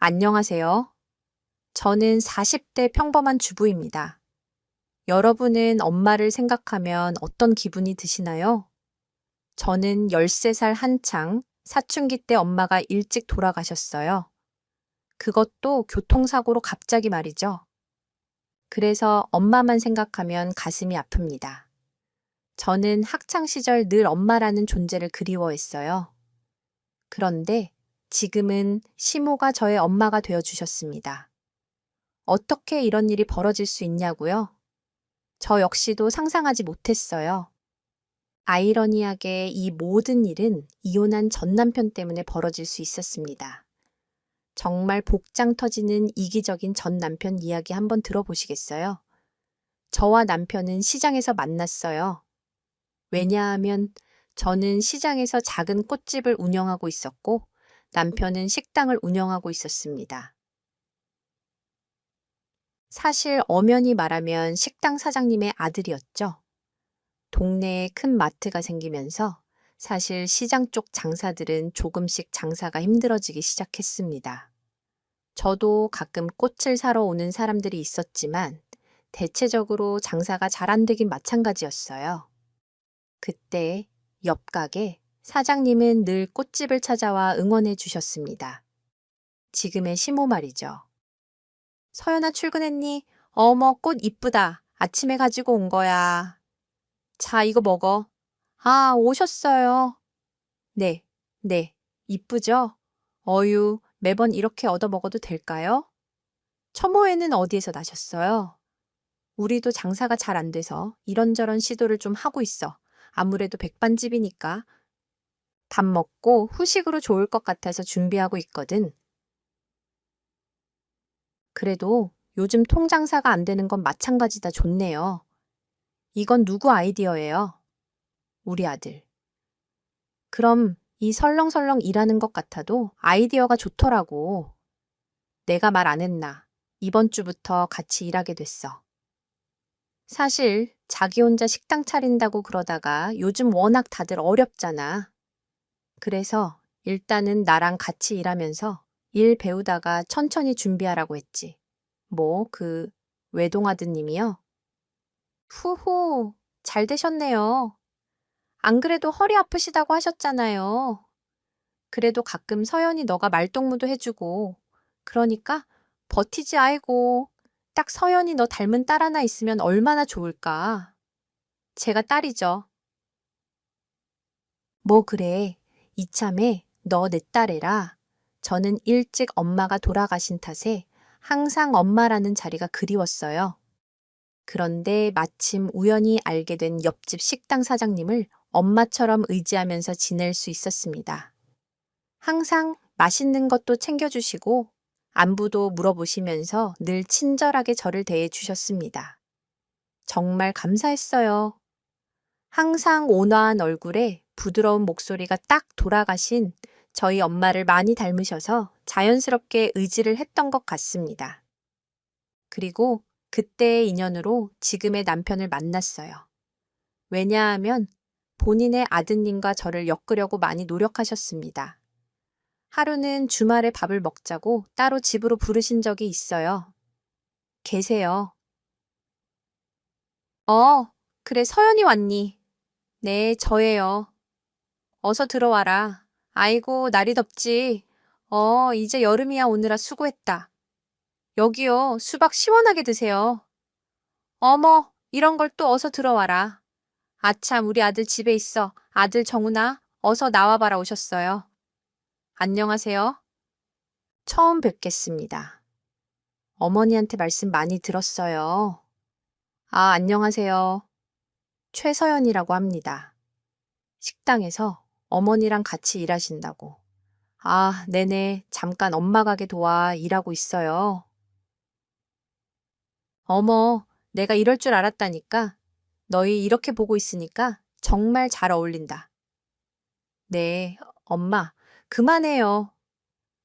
안녕하세요. 저는 40대 평범한 주부입니다. 여러분은 엄마를 생각하면 어떤 기분이 드시나요? 저는 13살 한창 사춘기 때 엄마가 일찍 돌아가셨어요. 그것도 교통사고로 갑자기 말이죠. 그래서 엄마만 생각하면 가슴이 아픕니다. 저는 학창 시절 늘 엄마라는 존재를 그리워했어요. 그런데 지금은 시모가 저의 엄마가 되어 주셨습니다. 어떻게 이런 일이 벌어질 수 있냐고요? 저 역시도 상상하지 못했어요. 아이러니하게 이 모든 일은 이혼한 전 남편 때문에 벌어질 수 있었습니다. 정말 복장 터지는 이기적인 전 남편 이야기 한번 들어보시겠어요? 저와 남편은 시장에서 만났어요. 왜냐하면 저는 시장에서 작은 꽃집을 운영하고 있었고 남편은 식당을 운영하고 있었습니다. 사실 엄연히 말하면 식당 사장님의 아들이었죠. 동네에 큰 마트가 생기면서 사실 시장 쪽 장사들은 조금씩 장사가 힘들어지기 시작했습니다. 저도 가끔 꽃을 사러 오는 사람들이 있었지만 대체적으로 장사가 잘 안 되긴 마찬가지였어요. 그때 옆 가게 사장님은 늘 꽃집을 찾아와 응원해 주셨습니다. 지금의 시모 말이죠. 서연아 출근했니? 어머, 꽃 이쁘다. 아침에 가지고 온 거야. 자, 이거 먹어. 아, 오셨어요. 네, 네. 이쁘죠? 어유, 매번 이렇게 얻어 먹어도 될까요? 처모에는 어디에서 나셨어요? 우리도 장사가 잘 안 돼서 이런저런 시도를 좀 하고 있어. 아무래도 백반집이니까. 밥 먹고 후식으로 좋을 것 같아서 준비하고 있거든. 그래도 요즘 통장사가 안 되는 건 마찬가지다 좋네요. 이건 누구 아이디어예요? 우리 아들. 그럼 이 설렁설렁 일하는 것 같아도 아이디어가 좋더라고. 내가 말 안 했나. 이번 주부터 같이 일하게 됐어. 사실 자기 혼자 식당 차린다고 그러다가 요즘 워낙 다들 어렵잖아. 그래서 일단은 나랑 같이 일하면서 일 배우다가 천천히 준비하라고 했지. 뭐, 외동아드님이요? 후후, 잘 되셨네요. 안 그래도 허리 아프시다고 하셨잖아요. 그래도 가끔 서연이 너가 말동무도 해주고. 그러니까 버티지 아이고. 딱 서연이 너 닮은 딸 하나 있으면 얼마나 좋을까. 제가 딸이죠. 뭐 그래. 이참에 너 내 딸애라. 저는 일찍 엄마가 돌아가신 탓에 항상 엄마라는 자리가 그리웠어요. 그런데 마침 우연히 알게 된 옆집 식당 사장님을 엄마처럼 의지하면서 지낼 수 있었습니다. 항상 맛있는 것도 챙겨주시고 안부도 물어보시면서 늘 친절하게 저를 대해 주셨습니다. 정말 감사했어요. 항상 온화한 얼굴에 부드러운 목소리가 딱 돌아가신 저희 엄마를 많이 닮으셔서 자연스럽게 의지를 했던 것 같습니다. 그리고 그때의 인연으로 지금의 남편을 만났어요. 왜냐하면 본인의 아드님과 저를 엮으려고 많이 노력하셨습니다. 하루는 주말에 밥을 먹자고 따로 집으로 부르신 적이 있어요. 계세요. 그래, 서연이 왔니? 네, 저예요. 어서 들어와라. 아이고, 날이 덥지. 이제 여름이야 오느라 수고했다. 여기요, 수박 시원하게 드세요. 어머, 이런 걸 또 어서 들어와라. 아참, 우리 아들 집에 있어. 아들 정훈아, 어서 나와봐라 오셨어요. 안녕하세요. 처음 뵙겠습니다. 어머니한테 말씀 많이 들었어요. 아, 안녕하세요. 최서연이라고 합니다. 식당에서 어머니랑 같이 일하신다고. 아, 네네. 잠깐 엄마 가게 도와 일하고 있어요. 어머, 내가 이럴 줄 알았다니까. 너희 이렇게 보고 있으니까 정말 잘 어울린다. 네, 엄마, 그만해요.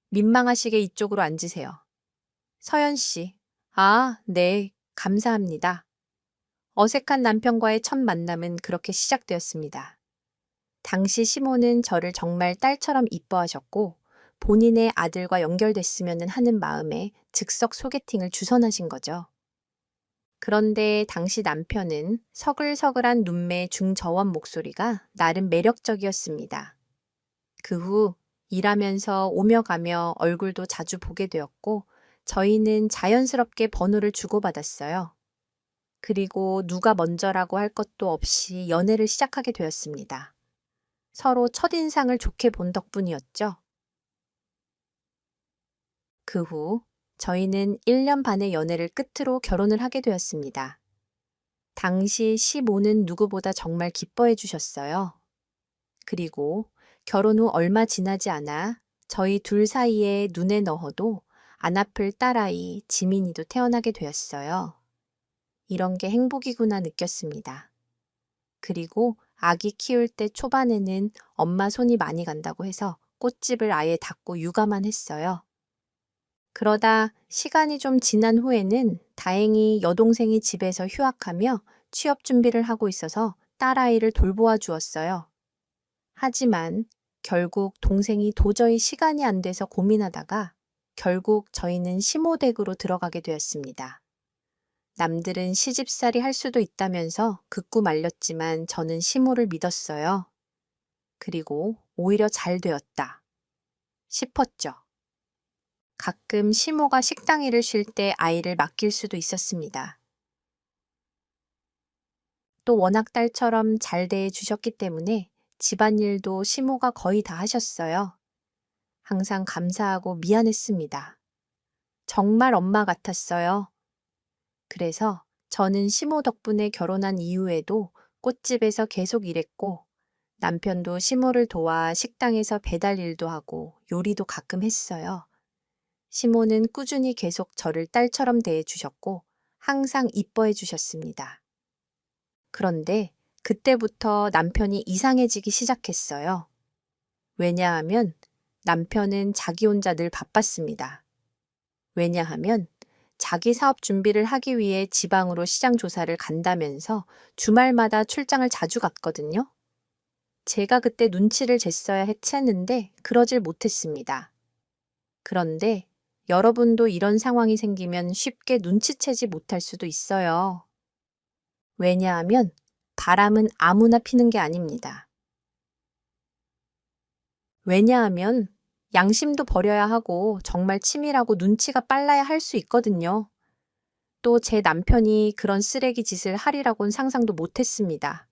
민망하시게 이쪽으로 앉으세요. 서연 씨. 아, 네, 감사합니다. 어색한 남편과의 첫 만남은 그렇게 시작되었습니다. 당시 시모는 저를 정말 딸처럼 이뻐하셨고 본인의 아들과 연결됐으면 하는 마음에 즉석 소개팅을 주선하신 거죠. 그런데 당시 남편은 서글서글한 눈매 중저원 목소리가 나름 매력적이었습니다. 그 후 일하면서 오며 가며 얼굴도 자주 보게 되었고 저희는 자연스럽게 번호를 주고받았어요. 그리고 누가 먼저라고 할 것도 없이 연애를 시작하게 되었습니다. 서로 첫인상을 좋게 본 덕분이었죠. 그 후 저희는 1년 반의 연애를 끝으로 결혼을 하게 되었습니다. 당시 시모는 누구보다 정말 기뻐해 주셨어요. 그리고 결혼 후 얼마 지나지 않아 저희 둘 사이에 눈에 넣어도 안 아플 딸아이 지민이도 태어나게 되었어요. 이런 게 행복이구나 느꼈습니다. 그리고 아기 키울 때 초반에는 엄마 손이 많이 간다고 해서 꽃집을 아예 닫고 육아만 했어요. 그러다 시간이 좀 지난 후에는 다행히 여동생이 집에서 휴학하며 취업 준비를 하고 있어서 딸아이를 돌보아 주었어요. 하지만 결국 동생이 도저히 시간이 안 돼서 고민하다가 결국 저희는 시모댁으로 들어가게 되었습니다. 남들은 시집살이 할 수도 있다면서 극구 말렸지만 저는 시모를 믿었어요. 그리고 오히려 잘 되었다 싶었죠. 가끔 시모가 식당 일을 쉴 때 아이를 맡길 수도 있었습니다. 또 워낙 딸처럼 잘 대해 주셨기 때문에 집안일도 시모가 거의 다 하셨어요. 항상 감사하고 미안했습니다. 정말 엄마 같았어요. 그래서 저는 시모 덕분에 결혼한 이후에도 꽃집에서 계속 일했고 남편도 시모를 도와 식당에서 배달 일도 하고 요리도 가끔 했어요. 시모는 꾸준히 계속 저를 딸처럼 대해 주셨고 항상 이뻐해 주셨습니다. 그런데 그때부터 남편이 이상해지기 시작했어요. 왜냐하면 남편은 자기 혼자 늘 바빴습니다. 왜냐하면 자기 사업 준비를 하기 위해 지방으로 시장 조사를 간다면서 주말마다 출장을 자주 갔거든요. 제가 그때 눈치를 챘어야 했는데 그러질 못했습니다. 그런데 여러분도 이런 상황이 생기면 쉽게 눈치채지 못할 수도 있어요. 왜냐하면 바람은 아무나 피는 게 아닙니다. 왜냐하면 양심도 버려야 하고 정말 치밀하고 눈치가 빨라야 할 수 있거든요. 또 제 남편이 그런 쓰레기 짓을 하리라고는 상상도 못했습니다.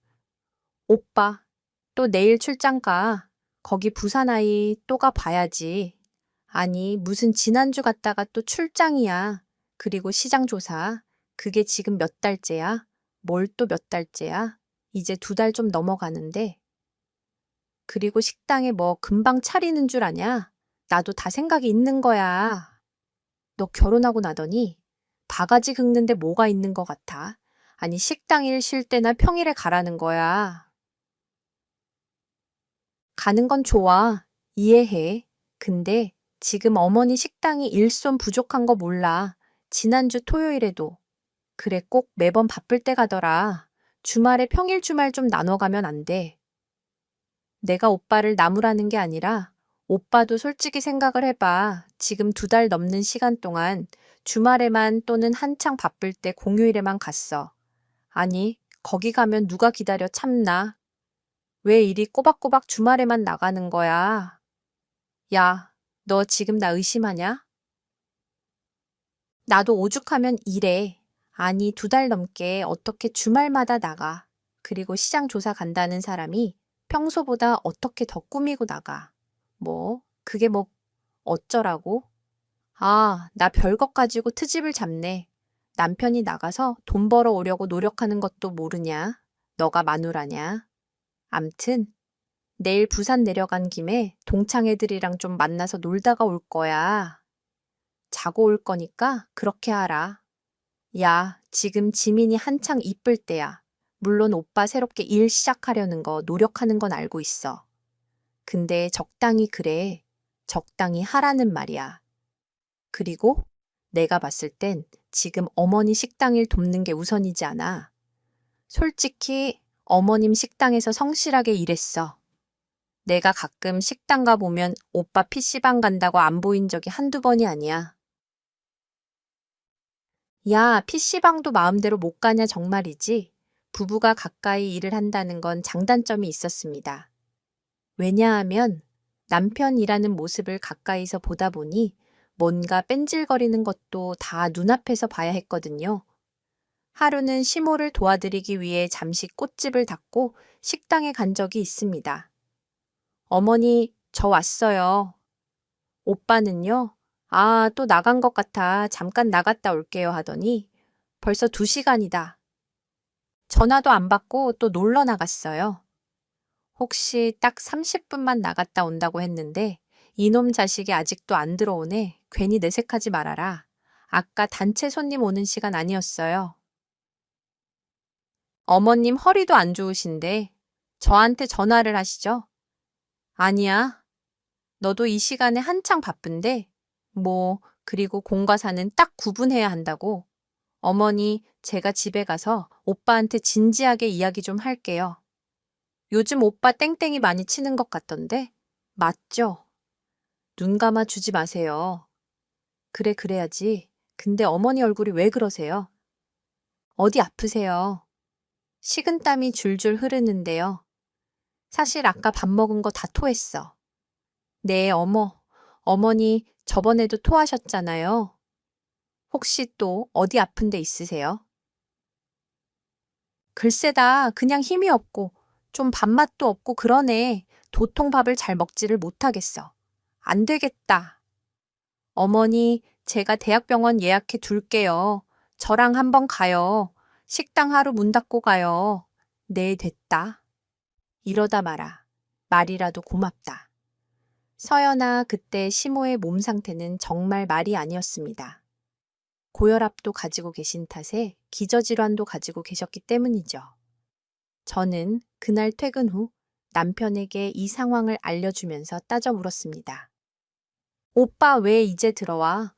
오빠, 또 내일 출장 가. 거기 부산 아이 또 가 봐야지. 아니, 무슨 지난주 갔다가 또 출장이야. 그리고 시장 조사. 그게 지금 몇 달째야? 뭘 또 몇 달째야? 이제 2달 좀 넘어가는데. 그리고 식당에 뭐 금방 차리는 줄 아냐? 나도 다 생각이 있는 거야. 너 결혼하고 나더니 바가지 긁는데 뭐가 있는 것 같아? 아니, 식당 일 쉴 때나 평일에 가라는 거야. 가는 건 좋아. 이해해. 근데 지금 어머니 식당이 일손 부족한 거 몰라. 지난주 토요일에도. 그래, 꼭 매번 바쁠 때 가더라. 주말에 평일 주말 좀 나눠 가면 안 돼. 내가 오빠를 나무라는 게 아니라 오빠도 솔직히 생각을 해봐. 지금 2달 넘는 시간 동안 주말에만 또는 한창 바쁠 때 공휴일에만 갔어. 아니, 거기 가면 누가 기다려 참나. 왜 이리 꼬박꼬박 주말에만 나가는 거야? 야, 너 지금 나 의심하냐? 나도 오죽하면 이래. 아니, 2달 넘게 어떻게 주말마다 나가. 그리고 시장 조사 간다는 사람이 평소보다 어떻게 더 꾸미고 나가. 그게 어쩌라고? 아, 나 별것 가지고 트집을 잡네. 남편이 나가서 돈 벌어 오려고 노력하는 것도 모르냐? 너가 마누라냐? 암튼 내일 부산 내려간 김에 동창 애들이랑 좀 만나서 놀다가 올 거야. 자고 올 거니까 그렇게 하라. 야, 지금 지민이 한창 이쁠 때야. 물론 오빠 새롭게 일 시작하려는 거 노력하는 건 알고 있어. 근데 적당히 그래. 적당히 하라는 말이야. 그리고 내가 봤을 땐 지금 어머니 식당 일 돕는 게 우선이지 않아. 솔직히 어머님 식당에서 성실하게 일했어. 내가 가끔 식당 가보면 오빠 PC방 간다고 안 보인 적이 한두 번이 아니야. 야, PC방도 마음대로 못 가냐 정말이지. 부부가 가까이 일을 한다는 건 장단점이 있었습니다. 왜냐하면 남편 일하는 모습을 가까이서 보다 보니 뭔가 뺀질거리는 것도 다 눈앞에서 봐야 했거든요. 하루는 시모를 도와드리기 위해 잠시 꽃집을 닫고 식당에 간 적이 있습니다. 어머니, 저 왔어요. 오빠는요? 아, 또 나간 것 같아. 잠깐 나갔다 올게요 하더니 벌써 2시간이다. 전화도 안 받고 또 놀러 나갔어요. 혹시 딱 30분만 나갔다 온다고 했는데 이놈 자식이 아직도 안 들어오네. 괜히 내색하지 말아라. 아까 단체 손님 오는 시간 아니었어요. 어머님 허리도 안 좋으신데 저한테 전화를 하시죠? 아니야. 너도 이 시간에 한창 바쁜데 그리고 공과 사는 딱 구분해야 한다고. 어머니, 제가 집에 가서 오빠한테 진지하게 이야기 좀 할게요. 요즘 오빠 땡땡이 많이 치는 것 같던데? 맞죠? 눈 감아 주지 마세요. 그래, 그래야지. 근데 어머니 얼굴이 왜 그러세요? 어디 아프세요? 식은땀이 줄줄 흐르는데요. 사실 아까 밥 먹은 거 다 토했어. 네, 어머니 저번에도 토하셨잖아요. 혹시 또 어디 아픈 데 있으세요? 글쎄다, 그냥 힘이 없고 좀 밥맛도 없고 그러네. 도통 밥을 잘 먹지를 못하겠어. 안 되겠다. 어머니, 제가 대학병원 예약해 둘게요. 저랑 한번 가요. 식당 하루 문 닫고 가요. 네, 됐다. 이러다 마라. 말이라도 고맙다. 서연아, 그때 시모의 몸 상태는 정말 말이 아니었습니다. 고혈압도 가지고 계신 탓에 기저질환도 가지고 계셨기 때문이죠. 저는 그날 퇴근 후 남편에게 이 상황을 알려주면서 따져 물었습니다. 오빠 왜 이제 들어와?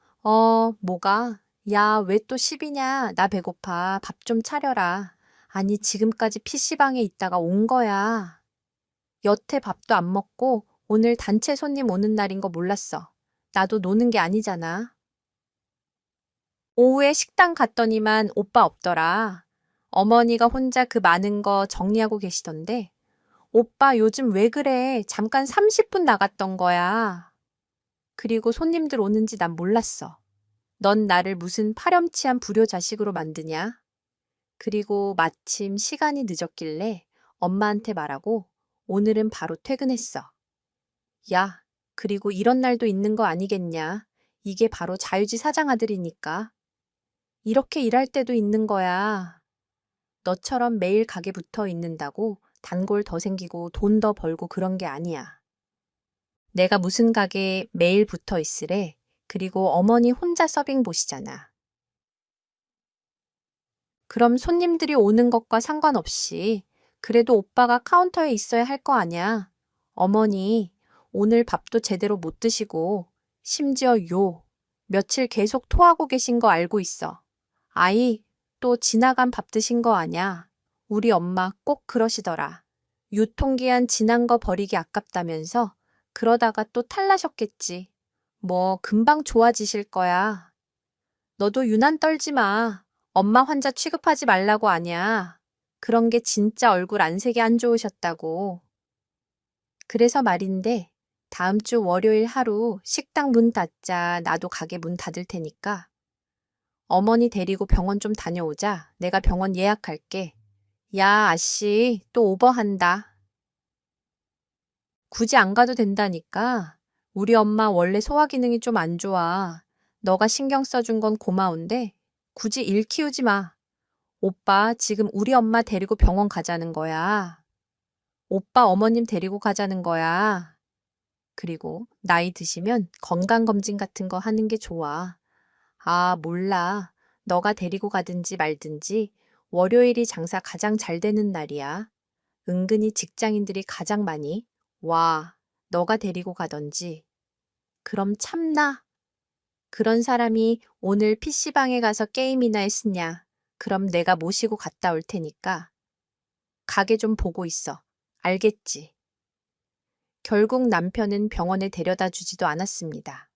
뭐가? 야, 왜 또 시비냐? 나 배고파. 밥 좀 차려라. 아니, 지금까지 PC방에 있다가 온 거야. 여태 밥도 안 먹고 오늘 단체 손님 오는 날인 거 몰랐어. 나도 노는 게 아니잖아. 오후에 식당 갔더니만 오빠 없더라. 어머니가 혼자 그 많은 거 정리하고 계시던데. 오빠 요즘 왜 그래? 잠깐 30분 나갔던 거야. 그리고 손님들 오는지 난 몰랐어. 넌 나를 무슨 파렴치한 불효자식으로 만드냐? 그리고 마침 시간이 늦었길래 엄마한테 말하고 오늘은 바로 퇴근했어. 야, 그리고 이런 날도 있는 거 아니겠냐? 이게 바로 자유지 사장 아들이니까. 이렇게 일할 때도 있는 거야. 너처럼 매일 가게 붙어 있는다고 단골 더 생기고 돈 더 벌고 그런 게 아니야. 내가 무슨 가게에 매일 붙어 있으래. 그리고 어머니 혼자 서빙 보시잖아. 그럼 손님들이 오는 것과 상관없이 그래도 오빠가 카운터에 있어야 할 거 아냐. 어머니, 오늘 밥도 제대로 못 드시고 심지어 며칠 계속 토하고 계신 거 알고 있어. 아이, 또 지나간 밥 드신 거 아냐? 우리 엄마 꼭 그러시더라. 유통기한 지난 거 버리기 아깝다면서 그러다가 또 탈나셨겠지. 금방 좋아지실 거야. 너도 유난 떨지 마. 엄마 환자 취급하지 말라고 아냐. 그런 게 진짜 얼굴 안색이 안 좋으셨다고. 그래서 말인데 다음 주 월요일 하루 식당 문 닫자. 나도 가게 문 닫을 테니까. 어머니 데리고 병원 좀 다녀오자. 내가 병원 예약할게. 야, 아씨, 또 오버한다. 굳이 안 가도 된다니까. 우리 엄마 원래 소화 기능이 좀 안 좋아. 너가 신경 써준 건 고마운데 굳이 일 키우지 마. 오빠 지금 우리 엄마 데리고 병원 가자는 거야. 오빠 어머님 데리고 가자는 거야. 그리고 나이 드시면 건강검진 같은 거 하는 게 좋아. 아, 몰라. 너가 데리고 가든지 말든지 월요일이 장사 가장 잘 되는 날이야. 은근히 직장인들이 가장 많이 와, 너가 데리고 가던지. 그럼 참나? 그런 사람이 오늘 PC방에 가서 게임이나 했으냐? 그럼 내가 모시고 갔다 올 테니까 가게 좀 보고 있어. 알겠지? 결국 남편은 병원에 데려다 주지도 않았습니다.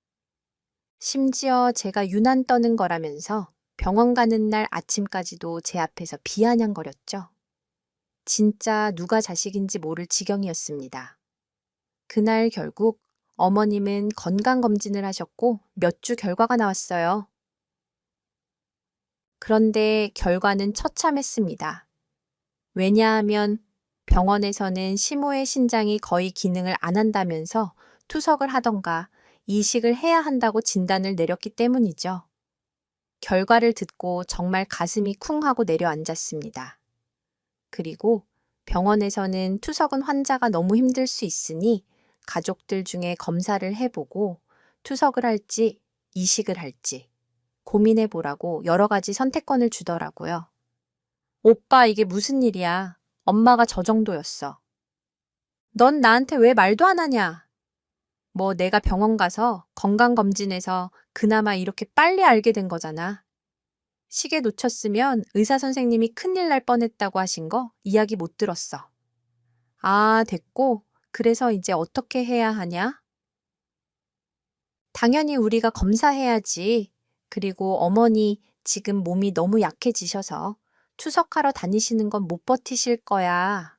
심지어 제가 유난 떠는 거라면서 병원 가는 날 아침까지도 제 앞에서 비아냥거렸죠. 진짜 누가 자식인지 모를 지경이었습니다. 그날 결국 어머님은 건강검진을 하셨고 몇 주 결과가 나왔어요. 그런데 결과는 처참했습니다. 왜냐하면 병원에서는 시모의 신장이 거의 기능을 안 한다면서 투석을 하던가 이식을 해야 한다고 진단을 내렸기 때문이죠. 결과를 듣고 정말 가슴이 쿵 하고 내려앉았습니다. 그리고 병원에서는 투석은 환자가 너무 힘들 수 있으니 가족들 중에 검사를 해보고 투석을 할지 이식을 할지 고민해보라고 여러 가지 선택권을 주더라고요. 오빠, 이게 무슨 일이야? 엄마가 저 정도였어. 넌 나한테 왜 말도 안 하냐? 뭐 내가 병원 가서 건강검진해서 그나마 이렇게 빨리 알게 된 거잖아. 시계 놓쳤으면 의사 선생님이 큰일 날 뻔했다고 하신 거 이야기 못 들었어. 아, 됐고. 그래서 이제 어떻게 해야 하냐? 당연히 우리가 검사해야지. 그리고 어머니 지금 몸이 너무 약해지셔서 투석하러 다니시는 건 못 버티실 거야.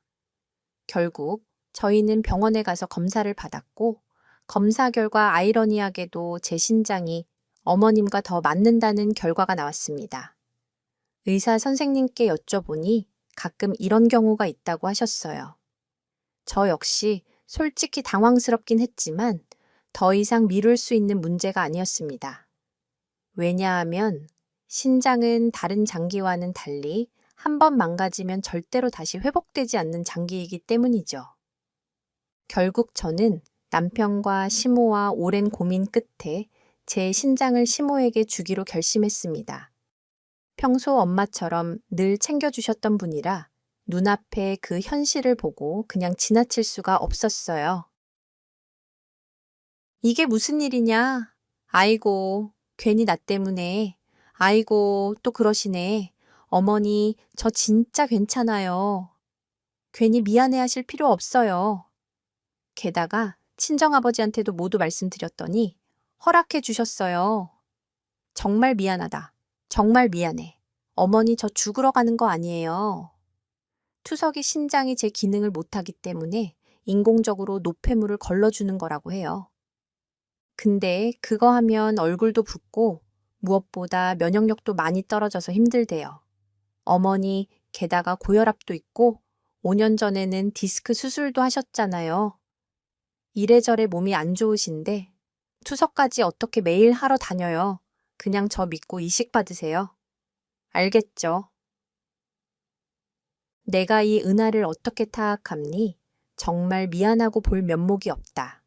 결국 저희는 병원에 가서 검사를 받았고 검사 결과 아이러니하게도 제 신장이 어머님과 더 맞는다는 결과가 나왔습니다. 의사 선생님께 여쭤보니 가끔 이런 경우가 있다고 하셨어요. 저 역시 솔직히 당황스럽긴 했지만 더 이상 미룰 수 있는 문제가 아니었습니다. 왜냐하면 신장은 다른 장기와는 달리 한 번 망가지면 절대로 다시 회복되지 않는 장기이기 때문이죠. 결국 저는 남편과 시모와 오랜 고민 끝에 제 신장을 시모에게 주기로 결심했습니다. 평소 엄마처럼 늘 챙겨주셨던 분이라 눈앞에 그 현실을 보고 그냥 지나칠 수가 없었어요. 이게 무슨 일이냐? 아이고, 괜히 나 때문에. 아이고, 또 그러시네. 어머니, 저 진짜 괜찮아요. 괜히 미안해 하실 필요 없어요. 게다가 친정아버지한테도 모두 말씀드렸더니 허락해 주셨어요. 정말 미안하다. 정말 미안해. 어머니 저 죽으러 가는 거 아니에요. 투석이 신장이 제 기능을 못하기 때문에 인공적으로 노폐물을 걸러주는 거라고 해요. 근데 그거 하면 얼굴도 붓고 무엇보다 면역력도 많이 떨어져서 힘들대요. 어머니 게다가 고혈압도 있고 5년 전에는 디스크 수술도 하셨잖아요. 이래저래 몸이 안 좋으신데 투석까지 어떻게 매일 하러 다녀요. 그냥 저 믿고 이식 받으세요. 알겠죠? 내가 이 은하를 어떻게 타악함니? 정말 미안하고 볼 면목이 없다.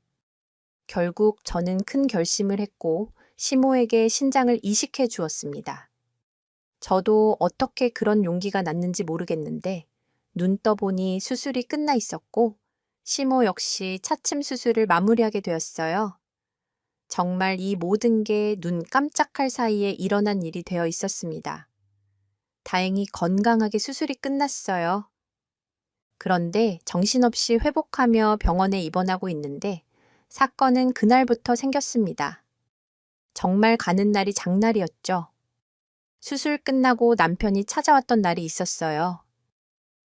결국 저는 큰 결심을 했고 시모에게 신장을 이식해 주었습니다. 저도 어떻게 그런 용기가 났는지 모르겠는데 눈 떠보니 수술이 끝나 있었고 시모 역시 차침 수술을 마무리하게 되었어요. 정말 이 모든 게 눈 깜짝할 사이에 일어난 일이 되어 있었습니다. 다행히 건강하게 수술이 끝났어요. 그런데 정신없이 회복하며 병원에 입원하고 있는데 사건은 그날부터 생겼습니다. 정말 가는 날이 장날이었죠. 수술 끝나고 남편이 찾아왔던 날이 있었어요.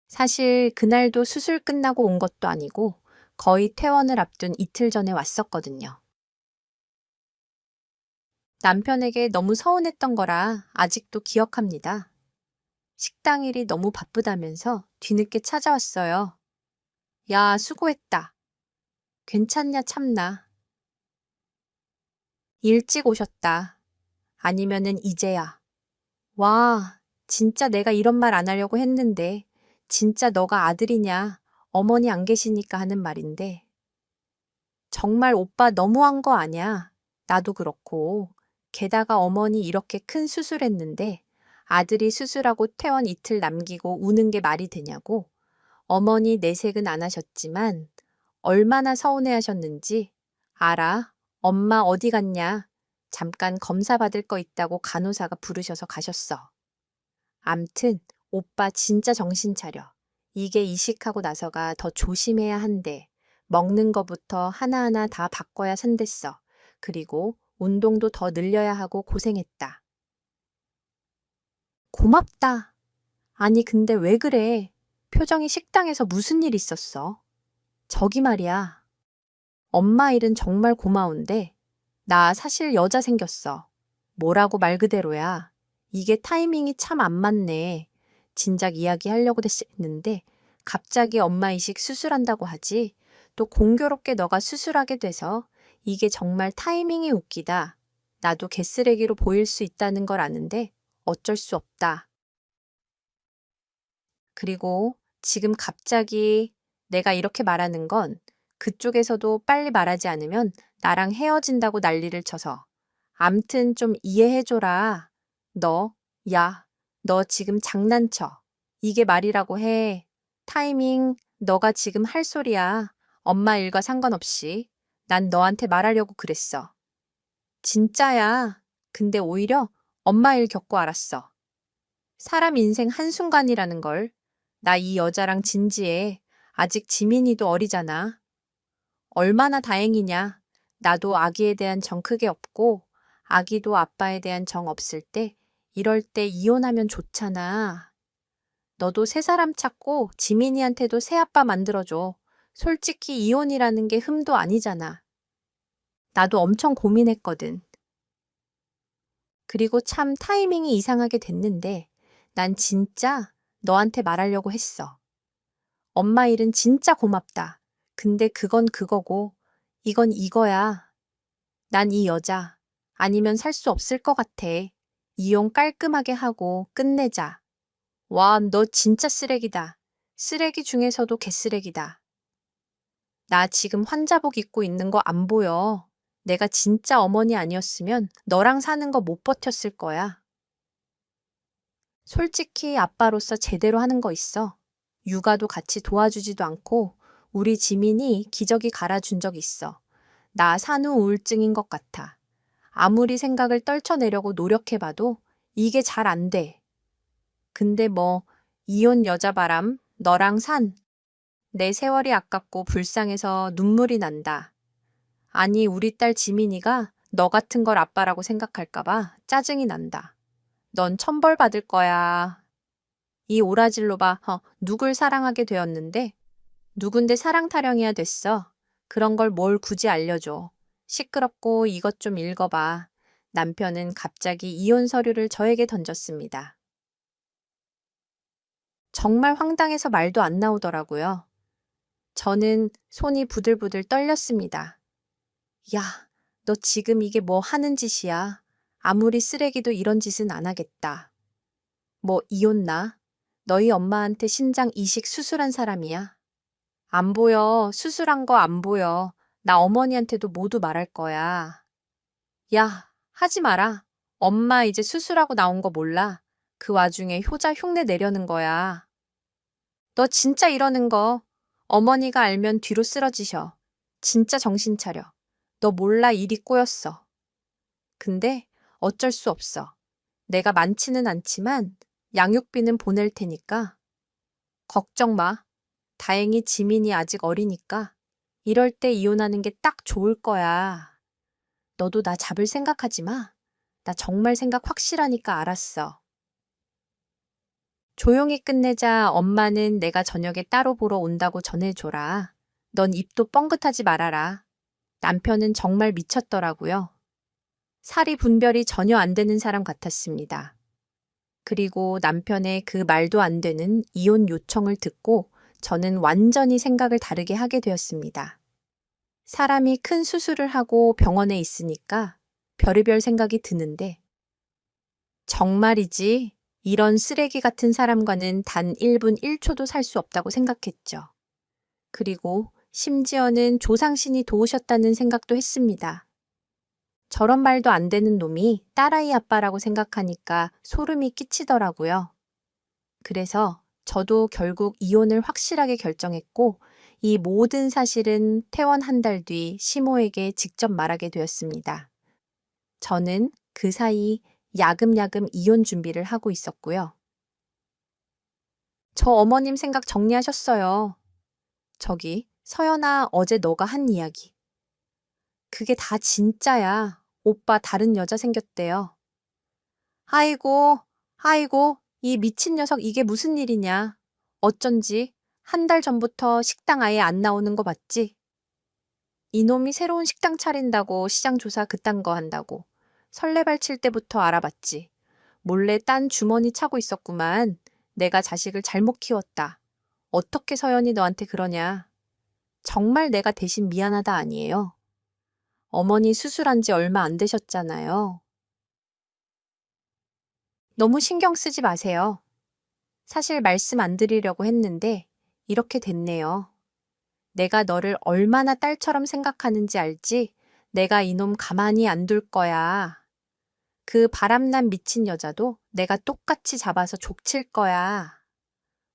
사실 그날도 수술 끝나고 온 것도 아니고 거의 퇴원을 앞둔 이틀 전에 왔었거든요. 남편에게 너무 서운했던 거라 아직도 기억합니다. 식당 일이 너무 바쁘다면서 뒤늦게 찾아왔어요. 야, 수고했다. 괜찮냐 참나. 일찍 오셨다. 아니면은 이제야. 와, 진짜 내가 이런 말 안 하려고 했는데 진짜 너가 아들이냐 어머니 안 계시니까 하는 말인데 정말 오빠 너무한 거 아냐. 나도 그렇고 게다가 어머니 이렇게 큰 수술했는데 아들이 수술하고 퇴원 이틀 남기고 우는 게 말이 되냐고. 어머니 내색은 안 하셨지만 얼마나 서운해 하셨는지 알아. 엄마 어디 갔냐. 잠깐 검사 받을 거 있다고 간호사가 부르셔서 가셨어. 암튼 오빠 진짜 정신 차려. 이게 이식하고 나서가 더 조심해야 한대. 먹는 거부터 하나하나 다 바꿔야 산댔어. 그리고 운동도 더 늘려야 하고 고생했다. 고맙다. 아니, 근데 왜 그래? 표정이 식당에서 무슨 일 있었어? 저기 말이야. 엄마 일은 정말 고마운데, 나 사실 여자 생겼어. 뭐라고 말 그대로야. 이게 타이밍이 참 안 맞네. 진작 이야기하려고 했는데, 갑자기 엄마 이식 수술한다고 하지. 또 공교롭게 너가 수술하게 돼서, 이게 정말 타이밍이 웃기다. 나도 개쓰레기로 보일 수 있다는 걸 아는데, 어쩔 수 없다. 그리고 지금 갑자기 내가 이렇게 말하는 건 그쪽에서도 빨리 말하지 않으면 나랑 헤어진다고 난리를 쳐서. 암튼 좀 이해해줘라. 야, 너 지금 장난쳐. 이게 말이라고 해. 타이밍, 너가 지금 할 소리야. 엄마 일과 상관없이. 난 너한테 말하려고 그랬어. 진짜야. 근데 오히려 엄마 일 겪고 알았어. 사람 인생 한순간이라는 걸. 나 이 여자랑 진지해. 아직 지민이도 어리잖아. 얼마나 다행이냐. 나도 아기에 대한 정 크게 없고 아기도 아빠에 대한 정 없을 때 이럴 때 이혼하면 좋잖아. 너도 새 사람 찾고 지민이한테도 새 아빠 만들어줘. 솔직히 이혼이라는 게 흠도 아니잖아. 나도 엄청 고민했거든. 그리고 참 타이밍이 이상하게 됐는데 난 진짜 너한테 말하려고 했어. 엄마 일은 진짜 고맙다. 근데 그건 그거고 이건 이거야. 난 이 여자 아니면 살 수 없을 것 같아. 이혼 깔끔하게 하고 끝내자. 와, 너 진짜 쓰레기다. 쓰레기 중에서도 개쓰레기다. 나 지금 환자복 입고 있는 거 안 보여. 내가 진짜 어머니 아니었으면 너랑 사는 거 못 버텼을 거야. 솔직히 아빠로서 제대로 하는 거 있어. 육아도 같이 도와주지도 않고 우리 지민이 기저귀 갈아준 적 있어. 나 산후 우울증인 것 같아. 아무리 생각을 떨쳐내려고 노력해봐도 이게 잘 안 돼. 근데 뭐 이혼 여자 바람, 너랑 산. 내 세월이 아깝고 불쌍해서 눈물이 난다. 아니 우리 딸 지민이가 너 같은 걸 아빠라고 생각할까봐 짜증이 난다. 넌 천벌 받을 거야. 이 오라질로 봐. 누굴 사랑하게 되었는데 누군데 사랑 타령이야 됐어. 그런 걸 뭘 굳이 알려줘. 시끄럽고 이것 좀 읽어봐. 남편은 갑자기 이혼 서류를 저에게 던졌습니다. 정말 황당해서 말도 안 나오더라고요. 저는 손이 부들부들 떨렸습니다. 야, 너 지금 이게 뭐 하는 짓이야? 아무리 쓰레기도 이런 짓은 안 하겠다. 뭐 이혼나? 너희 엄마한테 신장 이식 수술한 사람이야. 안 보여. 수술한 거 안 보여. 나 어머니한테도 모두 말할 거야. 야, 하지 마라. 엄마 이제 수술하고 나온 거 몰라. 그 와중에 효자 흉내 내려는 거야. 너 진짜 이러는 거 어머니가 알면 뒤로 쓰러지셔. 진짜 정신 차려. 너 몰라 일이 꼬였어. 근데 어쩔 수 없어. 내가 많지는 않지만 양육비는 보낼 테니까. 걱정 마. 다행히 지민이 아직 어리니까 이럴 때 이혼하는 게 딱 좋을 거야. 너도 나 잡을 생각하지 마. 나 정말 생각 확실하니까 알았어. 조용히 끝내자 엄마는 내가 저녁에 따로 보러 온다고 전해줘라. 넌 입도 뻥긋하지 말아라. 남편은 정말 미쳤더라고요. 살이 분별이 전혀 안 되는 사람 같았습니다. 그리고 남편의 그 말도 안 되는 이혼 요청을 듣고 저는 완전히 생각을 다르게 하게 되었습니다. 사람이 큰 수술을 하고 병원에 있으니까 별의별 생각이 드는데 정말이지 이런 쓰레기 같은 사람과는 단 1분 1초도 살 수 없다고 생각했죠. 그리고 심지어는 조상신이 도우셨다는 생각도 했습니다. 저런 말도 안 되는 놈이 딸아이 아빠라고 생각하니까 소름이 끼치더라고요. 그래서 저도 결국 이혼을 확실하게 결정했고 이 모든 사실은 퇴원 한 달 뒤 시모에게 직접 말하게 되었습니다. 저는 그 사이 야금야금 이혼 준비를 하고 있었고요. 저 어머님 생각 정리하셨어요. 저기 서연아, 어제 너가 한 이야기. 그게 다 진짜야. 오빠 다른 여자 생겼대요. 아이고, 아이고, 이 미친 녀석 이게 무슨 일이냐. 어쩐지 한 달 전부터 식당 아예 안 나오는 거 봤지? 이놈이 새로운 식당 차린다고 시장 조사 그딴 거 한다고. 설레발 칠 때부터 알아봤지. 몰래 딴 주머니 차고 있었구만. 내가 자식을 잘못 키웠다. 어떻게 서연이 너한테 그러냐. 정말 내가 대신 미안하다 아니에요. 어머니 수술한 지 얼마 안 되셨잖아요. 너무 신경 쓰지 마세요. 사실 말씀 안 드리려고 했는데 이렇게 됐네요. 내가 너를 얼마나 딸처럼 생각하는지 알지? 내가 이놈 가만히 안 둘 거야. 그 바람난 미친 여자도 내가 똑같이 잡아서 족칠 거야.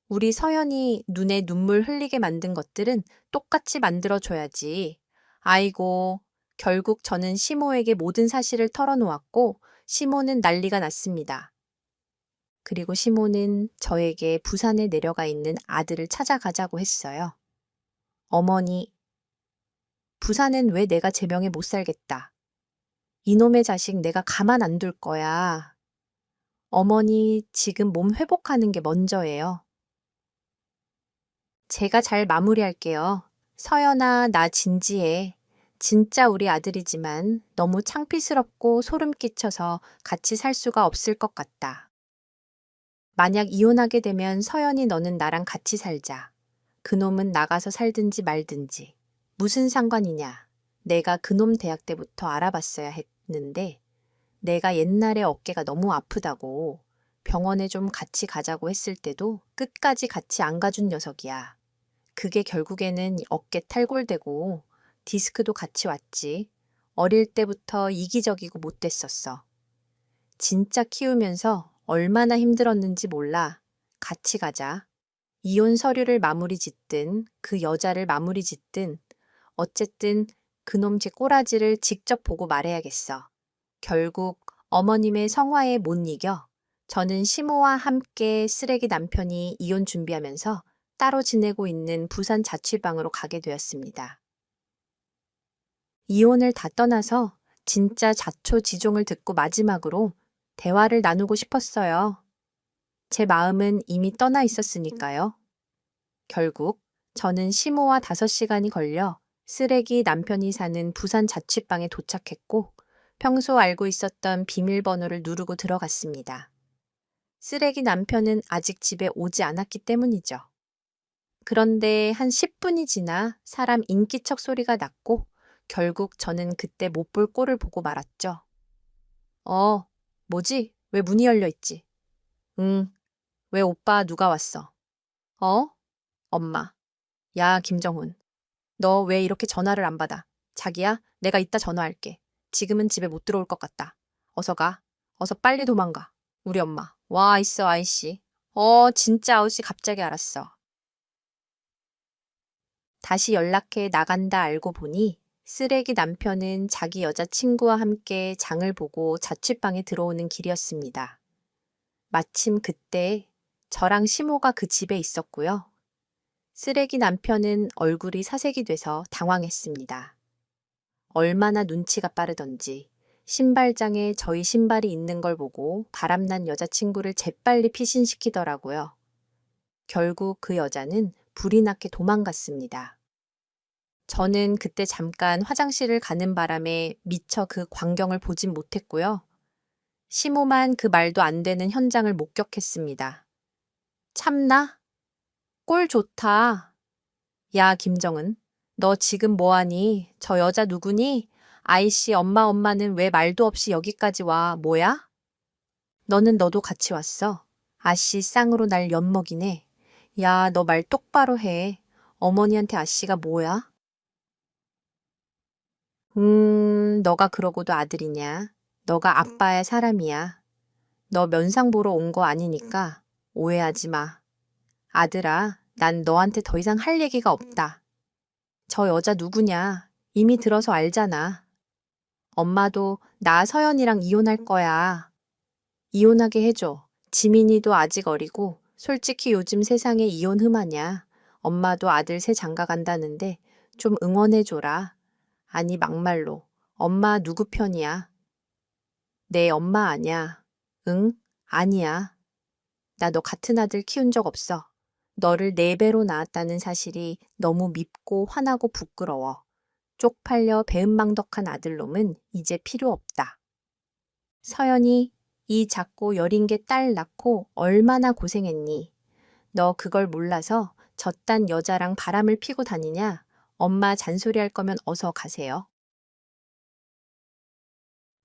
우리 서연이 눈에 눈물 흘리게 만든 것들은 똑같이 만들어줘야지. 아이고, 결국 저는 시모에게 모든 사실을 털어놓았고 시모는 난리가 났습니다. 그리고 시모는 저에게 부산에 내려가 있는 아들을 찾아가자고 했어요. 어머니, 부산엔 왜 내가 제 명에 못 살겠다. 이놈의 자식 내가 가만 안 둘 거야. 어머니, 지금 몸 회복하는 게 먼저예요. 제가 잘 마무리할게요. 서연아, 나 진지해. 진짜 우리 아들이지만 너무 창피스럽고 소름 끼쳐서 같이 살 수가 없을 것 같다. 만약 이혼하게 되면 서연이 너는 나랑 같이 살자. 그놈은 나가서 살든지 말든지. 무슨 상관이냐. 내가 그놈 대학 때부터 알아봤어야 했는데 내가 옛날에 어깨가 너무 아프다고 병원에 좀 같이 가자고 했을 때도 끝까지 같이 안 가준 녀석이야. 그게 결국에는 어깨 탈골되고 디스크도 같이 왔지. 어릴 때부터 이기적이고 못됐었어. 진짜 키우면서 얼마나 힘들었는지 몰라. 같이 가자. 이혼 서류를 마무리 짓든 그 여자를 마무리 짓든 어쨌든 그놈 제 꼬라지를 직접 보고 말해야겠어. 결국 어머님의 성화에 못 이겨 저는 시모와 함께 쓰레기 남편이 이혼 준비하면서 따로 지내고 있는 부산 자취방으로 가게 되었습니다. 이혼을 다 떠나서 진짜 자초지종을 듣고 마지막으로 대화를 나누고 싶었어요. 제 마음은 이미 떠나 있었으니까요. 결국 저는 시모와 5시간이 걸려 쓰레기 남편이 사는 부산 자취방에 도착했고 평소 알고 있었던 비밀번호를 누르고 들어갔습니다. 쓰레기 남편은 아직 집에 오지 않았기 때문이죠. 그런데 한 10분이 지나 사람 인기척 소리가 났고 결국 저는 그때 못 볼 꼴을 보고 말았죠. 뭐지? 왜 문이 열려 있지? 응, 왜 오빠 누가 왔어? 엄마. 야, 김정훈. 너 왜 이렇게 전화를 안 받아? 자기야, 내가 이따 전화할게. 지금은 집에 못 들어올 것 같다. 어서 가. 어서 빨리 도망가. 우리 엄마. 와 있어, 아이씨. 진짜 아우씨 갑자기 알았어. 다시 연락해 나간다 알고 보니 쓰레기 남편은 자기 여자친구와 함께 장을 보고 자취방에 들어오는 길이었습니다. 마침 그때 저랑 시모가 그 집에 있었고요. 쓰레기 남편은 얼굴이 사색이 돼서 당황했습니다. 얼마나 눈치가 빠르던지 신발장에 저희 신발이 있는 걸 보고 바람난 여자친구를 재빨리 피신시키더라고요. 결국 그 여자는 불이 나게 도망갔습니다. 저는 그때 잠깐 화장실을 가는 바람에 미처 그 광경을 보진 못했고요. 시모만 그 말도 안 되는 현장을 목격했습니다. 참나? 꼴 좋다. 야, 김정은. 너 지금 뭐하니? 저 여자 누구니? 아이씨, 엄마는 왜 말도 없이 여기까지 와? 뭐야? 너도 같이 왔어. 아씨 쌍으로 날 엿먹이네. 야, 너 말 똑바로 해. 어머니한테 아씨가 뭐야? 너가 그러고도 아들이냐? 너가 아빠의 사람이야. 너 면상 보러 온 거 아니니까 오해하지 마. 아들아, 난 너한테 더 이상 할 얘기가 없다. 저 여자 누구냐? 이미 들어서 알잖아. 엄마도 나 서연이랑 이혼할 거야. 이혼하게 해줘. 지민이도 아직 어리고 솔직히 요즘 세상에 이혼 흠하냐. 엄마도 아들 새 장가 간다는데 좀 응원해줘라. 아니, 막말로. 엄마 누구 편이야? 내 엄마 아냐. 응? 아니야. 나 너 같은 아들 키운 적 없어. 너를 4배로 낳았다는 사실이 너무 밉고 화나고 부끄러워. 쪽팔려 배은망덕한 아들놈은 이제 필요 없다. 서연이, 이 작고 여린 게 딸 낳고 얼마나 고생했니? 너 그걸 몰라서 저딴 여자랑 바람을 피고 다니냐? 엄마 잔소리할 거면 어서 가세요.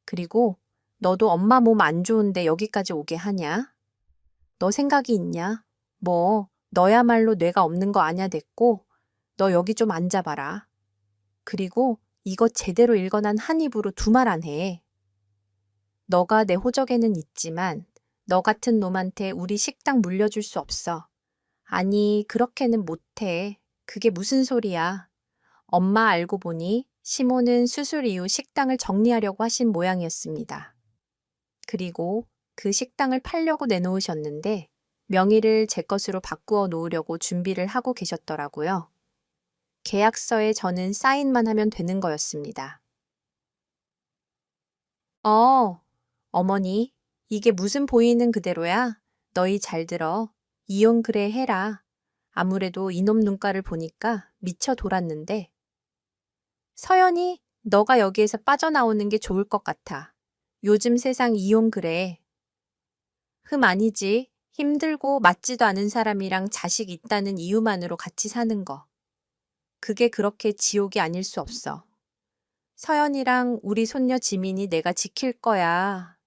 그리고 너도 엄마 몸 안 좋은데 여기까지 오게 하냐? 너 생각이 있냐? 뭐, 너야말로 뇌가 없는 거 아냐 됐고, 너 여기 좀 앉아봐라. 그리고 이거 제대로 읽어난 한 입으로 두 말 안 해. 너가 내 호적에는 있지만 너 같은 놈한테 우리 식당 물려줄 수 없어. 아니, 그렇게는 못해. 그게 무슨 소리야. 엄마 알고 보니 시모는 수술 이후 식당을 정리하려고 하신 모양이었습니다. 그리고 그 식당을 팔려고 내놓으셨는데 명의를 제 것으로 바꾸어 놓으려고 준비를 하고 계셨더라고요. 계약서에 저는 사인만 하면 되는 거였습니다. 어머니, 이게 무슨 보이는 그대로야? 너희 잘 들어. 이혼 그래 해라. 아무래도 이놈 눈깔을 보니까 미쳐 돌았는데. 서연이, 너가 여기에서 빠져나오는 게 좋을 것 같아. 요즘 세상 이혼 그래. 아니지. 힘들고 맞지도 않은 사람이랑 자식 있다는 이유만으로 같이 사는 거. 그게 그렇게 지옥이 아닐 수 없어. 서연이랑 우리 손녀 지민이 내가 지킬 거야.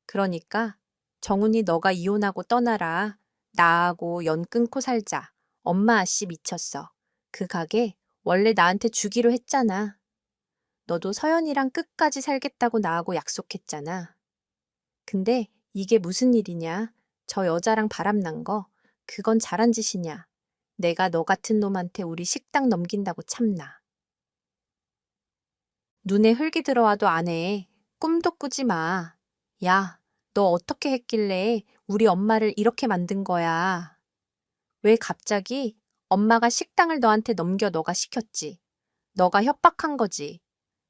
그러니까 정훈이 너가 이혼하고 떠나라. 나하고 연 끊고 살자. 엄마 아씨 미쳤어. 그 가게 원래 나한테 주기로 했잖아. 너도 서연이랑 끝까지 살겠다고 나하고 약속했잖아. 근데 이게 무슨 일이냐? 저 여자랑 바람난 거. 그건 잘한 짓이냐? 내가 너 같은 놈한테 우리 식당 넘긴다고 참나. 눈에 흙이 들어와도 안 해. 꿈도 꾸지 마. 야, 너 어떻게 했길래 우리 엄마를 이렇게 만든 거야? 왜 갑자기 엄마가 식당을 너한테 넘겨 너가 시켰지? 너가 협박한 거지.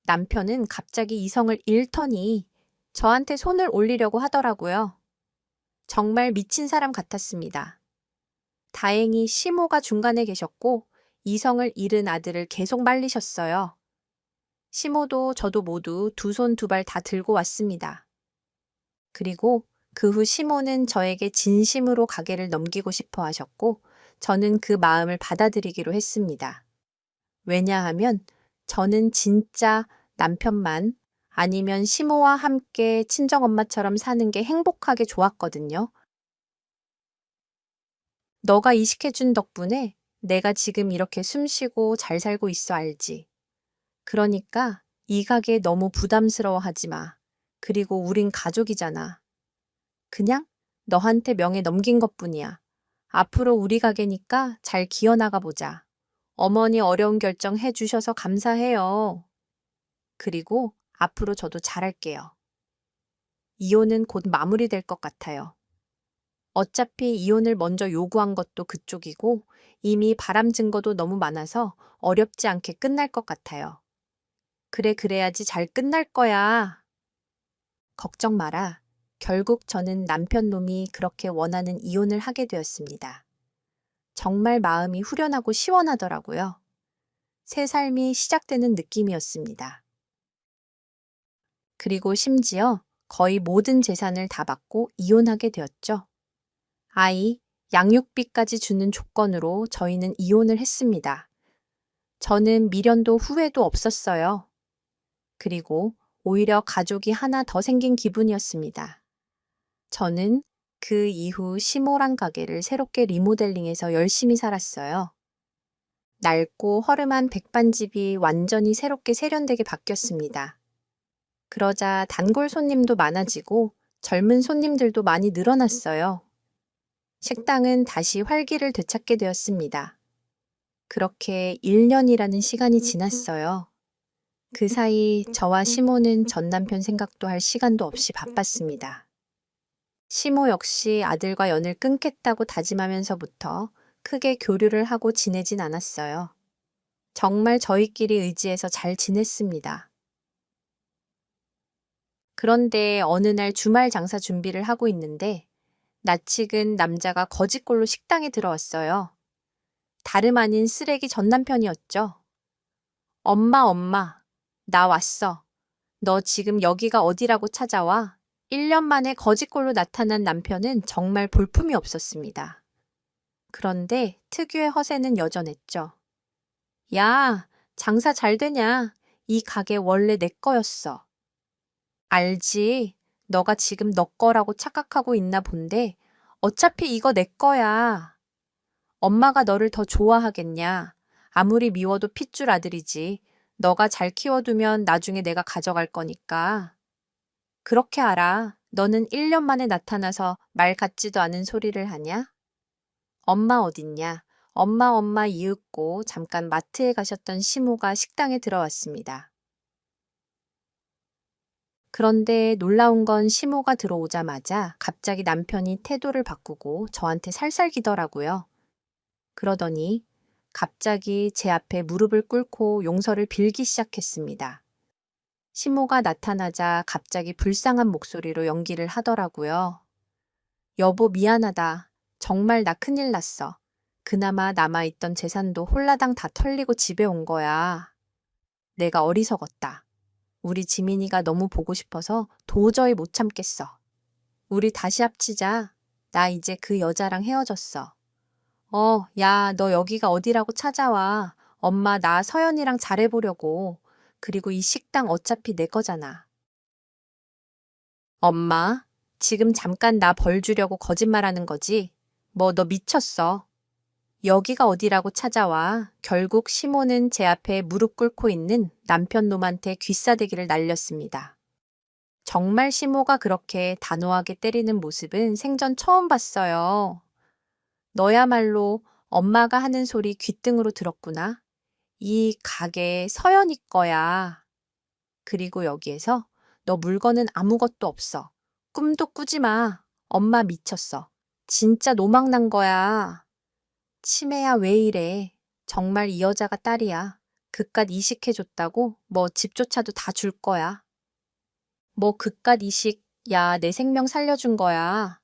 남편은 갑자기 이성을 잃더니 저한테 손을 올리려고 하더라고요. 정말 미친 사람 같았습니다. 다행히 시모가 중간에 계셨고 이성을 잃은 아들을 계속 말리셨어요. 시모도 저도 모두 두 손 두 발 다 들고 왔습니다. 그리고 그 후 시모는 저에게 진심으로 가게를 넘기고 싶어 하셨고 저는 그 마음을 받아들이기로 했습니다. 왜냐하면 저는 진짜 남편만 아니면 시모와 함께 친정엄마처럼 사는 게 행복하게 좋았거든요. 너가 이식해준 덕분에 내가 지금 이렇게 숨쉬고 잘 살고 있어 알지. 그러니까 이 가게 너무 부담스러워하지 마. 그리고 우린 가족이잖아. 그냥 너한테 명예 넘긴 것뿐이야. 앞으로 우리 가게니까 잘 기어나가 보자. 어머니 어려운 결정 해주셔서 감사해요. 그리고 앞으로 저도 잘할게요. 이혼은 곧 마무리될 것 같아요. 어차피 이혼을 먼저 요구한 것도 그쪽이고 이미 바람 증거도 너무 많아서 어렵지 않게 끝날 것 같아요. 그래, 그래야지 잘 끝날 거야. 걱정 마라. 결국 저는 남편 놈이 그렇게 원하는 이혼을 하게 되었습니다. 정말 마음이 후련하고 시원하더라고요. 새 삶이 시작되는 느낌이었습니다. 그리고 심지어 거의 모든 재산을 다 받고 이혼하게 되었죠. 아이, 양육비까지 주는 조건으로 저희는 이혼을 했습니다. 저는 미련도 후회도 없었어요. 그리고 오히려 가족이 하나 더 생긴 기분이었습니다. 저는 그 이후 시모랑 가게를 새롭게 리모델링해서 열심히 살았어요. 낡고 허름한 백반집이 완전히 새롭게 세련되게 바뀌었습니다. 그러자 단골 손님도 많아지고 젊은 손님들도 많이 늘어났어요. 식당은 다시 활기를 되찾게 되었습니다. 그렇게 1년이라는 시간이 지났어요. 그 사이 저와 시모는 전 남편 생각도 할 시간도 없이 바빴습니다. 시모 역시 아들과 연을 끊겠다고 다짐하면서부터 크게 교류를 하고 지내진 않았어요. 정말 저희끼리 의지해서 잘 지냈습니다. 그런데 어느 날 주말 장사 준비를 하고 있는데 낯익은 남자가 거짓골로 식당에 들어왔어요. 다름 아닌 쓰레기 전 남편이었죠. 엄마, 엄마, 나 왔어. 너 지금 여기가 어디라고 찾아와? 1년 만에 거짓골로 나타난 남편은 정말 볼품이 없었습니다. 그런데 특유의 허세는 여전했죠. 야, 장사 잘 되냐? 이 가게 원래 내 거였어. 알지? 너가 지금 너 거라고 착각하고 있나 본데 어차피 이거 내 거야. 엄마가 너를 더 좋아하겠냐? 아무리 미워도 핏줄 아들이지. 너가 잘 키워두면 나중에 내가 가져갈 거니까. 그렇게 알아. 너는 1년 만에 나타나서 말 같지도 않은 소리를 하냐? 엄마 어딨냐? 엄마 이윽고 잠깐 마트에 가셨던 시모가 식당에 들어왔습니다. 그런데 놀라운 건 시모가 들어오자마자 갑자기 남편이 태도를 바꾸고 저한테 살살기더라고요. 그러더니 갑자기 제 앞에 무릎을 꿇고 용서를 빌기 시작했습니다. 시모가 나타나자 갑자기 불쌍한 목소리로 연기를 하더라고요. 여보 미안하다. 정말 나 큰일 났어. 그나마 남아있던 재산도 홀라당 다 털리고 집에 온 거야. 내가 어리석었다. 우리 지민이가 너무 보고 싶어서 도저히 못 참겠어. 우리 다시 합치자. 나 이제 그 여자랑 헤어졌어. 야, 너 여기가 어디라고 찾아와. 엄마 나 서연이랑 잘해보려고. 그리고 이 식당 어차피 내 거잖아. 엄마, 지금 잠깐 나 벌 주려고 거짓말하는 거지? 뭐 너 미쳤어. 여기가 어디라고 찾아와. 결국 시모는 제 앞에 무릎 꿇고 있는 남편 놈한테 귀싸대기를 날렸습니다. 정말 시모가 그렇게 단호하게 때리는 모습은 생전 처음 봤어요. 너야말로 엄마가 하는 소리 귓등으로 들었구나. 이 가게 서연이 거야. 그리고 여기에서 너 물건은 아무것도 없어. 꿈도 꾸지 마. 엄마 미쳤어. 진짜 노망난 거야. 치매야 왜 이래. 정말 이 여자가 딸이야. 그깟 이식해줬다고 뭐 집조차도 다 줄 거야. 뭐 그깟 이식, 야, 내 생명 살려준 거야.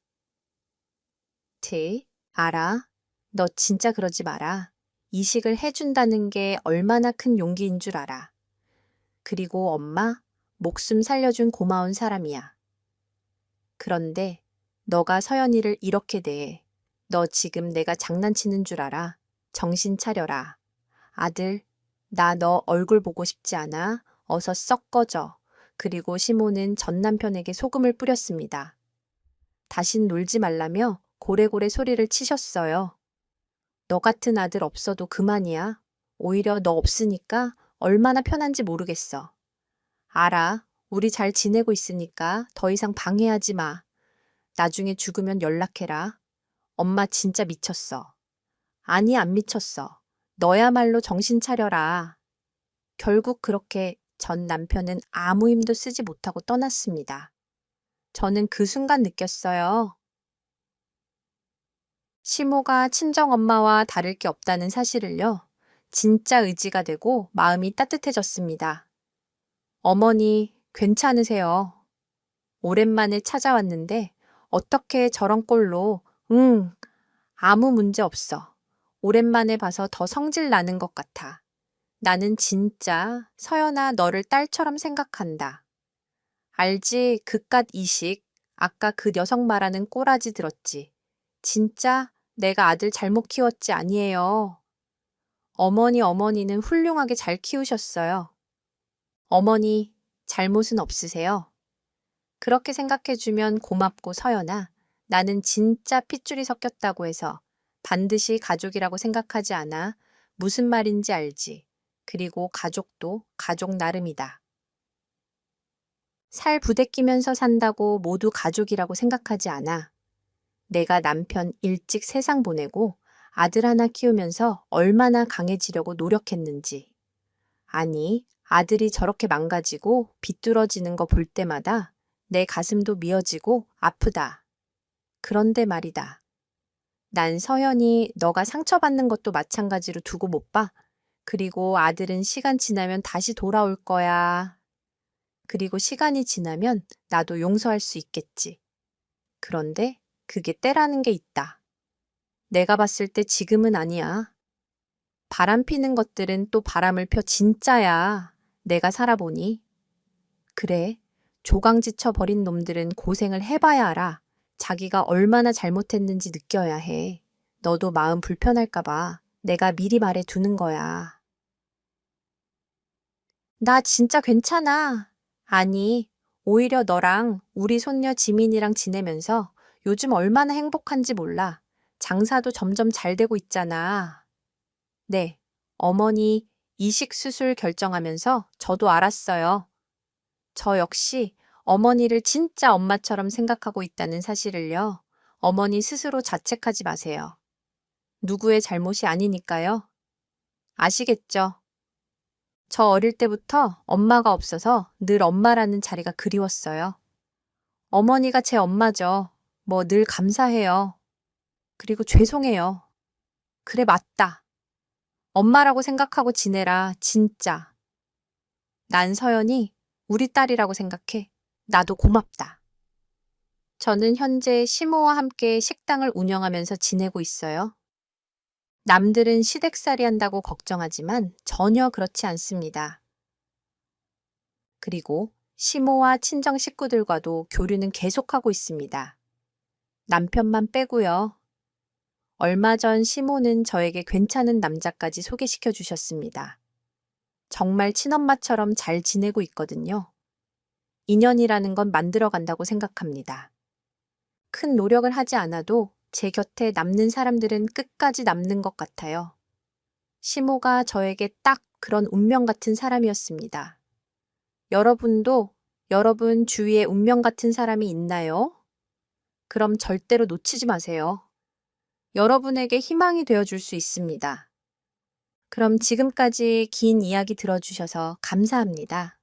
알아. 너 진짜 그러지 마라. 이식을 해준다는 게 얼마나 큰 용기인 줄 알아. 그리고 엄마, 목숨 살려준 고마운 사람이야. 그런데 너가 서연이를 이렇게 대해. 너 지금 내가 장난치는 줄 알아. 정신 차려라. 아들, 나 너 얼굴 보고 싶지 않아. 어서 썩 꺼져. 그리고 시모는 전 남편에게 소금을 뿌렸습니다. 다신 놀지 말라며 고래고래 소리를 치셨어요. 너 같은 아들 없어도 그만이야. 오히려 너 없으니까 얼마나 편한지 모르겠어. 알아. 우리 잘 지내고 있으니까 더 이상 방해하지 마. 나중에 죽으면 연락해라. 엄마 진짜 미쳤어. 아니, 안 미쳤어. 너야말로 정신 차려라. 결국 그렇게 전 남편은 아무 힘도 쓰지 못하고 떠났습니다. 저는 그 순간 느꼈어요. 시모가 친정엄마와 다를 게 없다는 사실을요. 진짜 의지가 되고 마음이 따뜻해졌습니다. 어머니, 괜찮으세요? 오랜만에 찾아왔는데 어떻게 저런 꼴로, 아무 문제 없어. 오랜만에 봐서 더 성질 나는 것 같아. 나는 진짜 서연아 너를 딸처럼 생각한다. 알지? 그깟 이식. 아까 그 녀석 말하는 꼬라지 들었지. 진짜 내가 아들 잘못 키웠지 아니에요. 어머니는 훌륭하게 잘 키우셨어요. 어머니, 잘못은 없으세요. 그렇게 생각해주면 고맙고 서연아, 나는 진짜 핏줄이 섞였다고 해서 반드시 가족이라고 생각하지 않아. 무슨 말인지 알지. 그리고 가족도 가족 나름이다. 살 부대끼면서 산다고 모두 가족이라고 생각하지 않아. 내가 남편 일찍 세상 보내고 아들 하나 키우면서 얼마나 강해지려고 노력했는지. 아니, 아들이 저렇게 망가지고 비뚤어지는 거 볼 때마다 내 가슴도 미어지고 아프다. 그런데 말이다. 난 서연이 너가 상처받는 것도 마찬가지로 두고 못 봐. 그리고 아들은 시간 지나면 다시 돌아올 거야. 그리고 시간이 지나면 나도 용서할 수 있겠지. 그런데 그게 때라는 게 있다. 내가 봤을 때 지금은 아니야. 바람 피는 것들은 또 바람을 펴 진짜야. 내가 살아보니. 그래. 조강지쳐 버린 놈들은 고생을 해봐야 알아. 자기가 얼마나 잘못했는지 느껴야 해. 너도 마음 불편할까 봐 내가 미리 말해 두는 거야. 나 진짜 괜찮아. 아니, 오히려 너랑 우리 손녀 지민이랑 지내면서 요즘 얼마나 행복한지 몰라. 장사도 점점 잘 되고 있잖아. 네, 어머니 이식 수술 결정하면서 저도 알았어요. 저 역시 어머니를 진짜 엄마처럼 생각하고 있다는 사실을요. 어머니 스스로 자책하지 마세요. 누구의 잘못이 아니니까요. 아시겠죠? 저 어릴 때부터 엄마가 없어서 늘 엄마라는 자리가 그리웠어요. 어머니가 제 엄마죠. 뭐 늘 감사해요. 그리고 죄송해요. 그래, 맞다. 엄마라고 생각하고 지내라, 진짜. 난 서연이 우리 딸이라고 생각해. 나도 고맙다. 저는 현재 시모와 함께 식당을 운영하면서 지내고 있어요. 남들은 시댁살이 한다고 걱정하지만 전혀 그렇지 않습니다. 그리고 시모와 친정 식구들과도 교류는 계속하고 있습니다. 남편만 빼고요. 얼마 전 시모는 저에게 괜찮은 남자까지 소개시켜 주셨습니다. 정말 친엄마처럼 잘 지내고 있거든요. 인연이라는 건 만들어 간다고 생각합니다. 큰 노력을 하지 않아도 제 곁에 남는 사람들은 끝까지 남는 것 같아요. 시모가 저에게 딱 그런 운명 같은 사람이었습니다. 여러분도 여러분 주위에 운명 같은 사람이 있나요? 그럼 절대로 놓치지 마세요. 여러분에게 희망이 되어줄 수 있습니다. 그럼 지금까지 긴 이야기 들어주셔서 감사합니다.